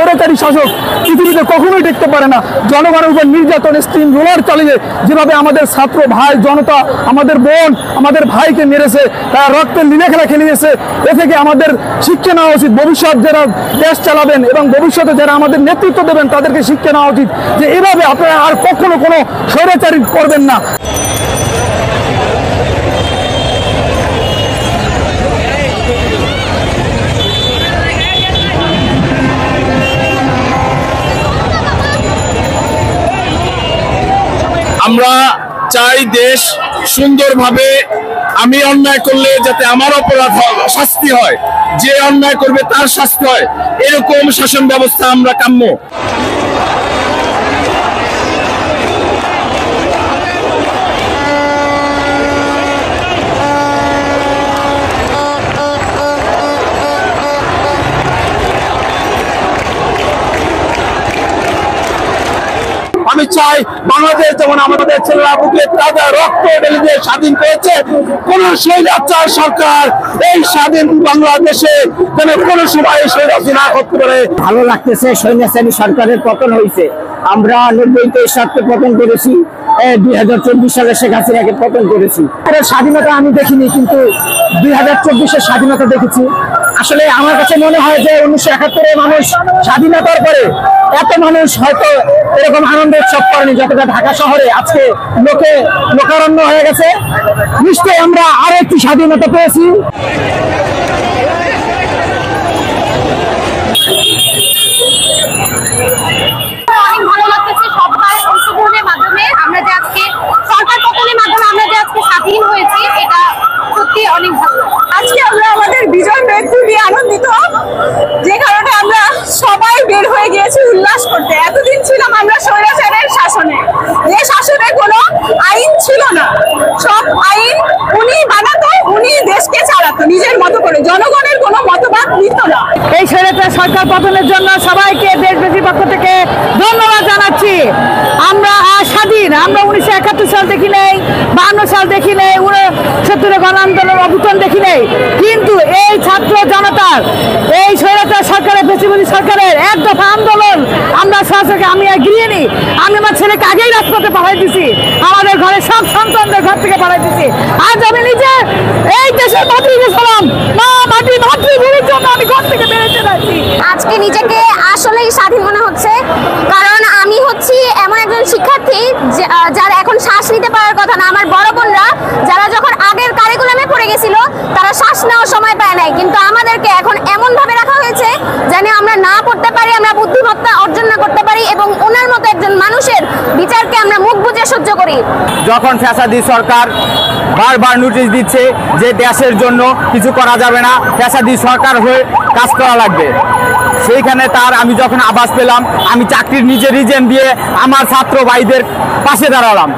স্বৈরাচারী শাসক পৃথিবীতে কখনোই দেখতে পারে না। জনগণের উপর নির্যাতন স্টিম রোলার চালিয়ে যেভাবে আমাদের ছাত্র ভাই জনতা, আমাদের বোন, আমাদের ভাইকে মেরেছে, তারা রক্তের লীলা খেলা খেলিয়েছে, এ থেকে আমাদের শিক্ষা নেওয়া উচিত। ভবিষ্যৎ যারা দেশ চালাবেন এবং ভবিষ্যতে যারা আমাদের নেতৃত্ব দেবেন তাদেরকে শিক্ষা নেওয়া উচিত যে এভাবে আপনারা আর কখনো কোনো স্বৈরাচারী করবেন না। আমরা চাই দেশ সুন্দরভাবে, আমি অন্যায় করলে যাতে আমার অপরাধ শাস্তি হয়, যে অন্যায় করবে তার শাস্তি হয়, এরকম শাসন ব্যবস্থা আমরা কাম্য। আমি চাই বাংলাদেশ যেমন আমাদের ছেলেরা বুকে তাদের রক্ত ঢেলে দিয়ে স্বাধীন করেছে, কোন স্বৈরাচার সরকার এই স্বাধীন বাংলাদেশে যেন কোনো সময় স্বৈরাচারী না করতে পারে। ভালো লাগতেছে, স্বৈরাচারী সরকারের পতন হয়েছে। আমরা 90-তে এরশাদকে পতন করেছি, 2024 সালে শেখ হাসিনাকে পতন করেছি। স্বাধীনতা আমি দেখিনি, কিন্তু 2024-এর স্বাধীনতা দেখেছি। আসলে আমার কাছে মনে হয় যে 1971-এ মানুষ স্বাধীনতার পরে এত মানুষ হয়তো এরকম আনন্দ উৎসব করেনি যতটা ঢাকা শহরে আজকে লোকারণ্য হয়ে গেছে। নিশ্চয়ই আমরা আরো একটি স্বাধীনতা পেয়েছি। অনেক ভালো লাগতেছে সবার অংশগ্রহণের মাধ্যমে আমরা যে আজকে সরকার পতনের মাধ্যমে আমরা যে আজকে স্বাধীন হয়েছি, এটা সত্যি অনেক ভালো। আজকে আমরা আমাদের বিজয় পেয়ে খুবই আনন্দিত, যে কারণে আমরা সবাই বের হয়ে গিয়েছি উল্লাস করতে। এতদিন ছিলাম আমরা স্বৈরাচারের শাসনে, যে শাসনে কোনো আইন ছিল না, সব আইন উনি বানাতো, উনি দেশকে চালাতো নিজের মতো করে, জনগণের কোনো মতবাদ নিত না। এই স্বৈরাচার সরকার পতনের জন্য সবাইকে দেশবাসীর পক্ষ থেকে ধন্যবাদ জানাচ্ছি। আমরা স্বাধীন, আমরা 1971 সাল দেখি নেই, 52 সাল দেখি নেই, 69 গণ আন্দোলন অভ্যুত্থান দেখি নেই, কিন্তু এই ছাত্র জনতার এই স্বৈরাচার সরকারের ফ্যাসিবাদী সরকারের এক দফা আন্দোলন আমরা সরাসরি, আমি আর গৃহিণী, আমি আমার ছেলেকে আগেই রাজপথে পাঠাই দিছি, আমাদের ঘরের সব সন্তানদের ঘর থেকে পাঠাই দিছি। আজ আমি নিজে এই দেশের মাতৃ গেছিলাম, মা মাতৃভূমির জন্য আমি ঘর থেকে বেরোতে পারছি। আজকে নিজেকে আসলেই স্বাধীন মনে হচ্ছে, কারণ আমি হচ্ছি এমন একজন শিক্ষার্থী যারা এখন শ্বাস নিতে পারার কথা না। আমার বড় বোনরা যারা যখন আগের কারিকুলামে পড়ে গেছিল তারা শ্বাস নেওয়ার সময় পায় নাই, কিন্তু আমাদেরকে এখন এমন ভাবে রাখা হয়েছে যেন আমরা না পড়তে পারি, আমরা বুদ্ধিমত্তা অর্জন না করতে পারি এবং ওনার মতো একজন মানুষের বিচারকে আমরা মুখ বুজে সহ্য করি। যখন ফ্যাসাদি সরকার বারবার নোটিশ দিচ্ছে যে দেশের জন্য কিছু করা যাবে না, ফ্যাসাদি সরকার হয়ে কাজ করা লাগবে, সেইখানে আমি যখন আভাস পেলাম, আমি চাকরির নিজে রিজেন দিয়ে আমার ছাত্র ভাইদের পাশে দাঁড়ালাম।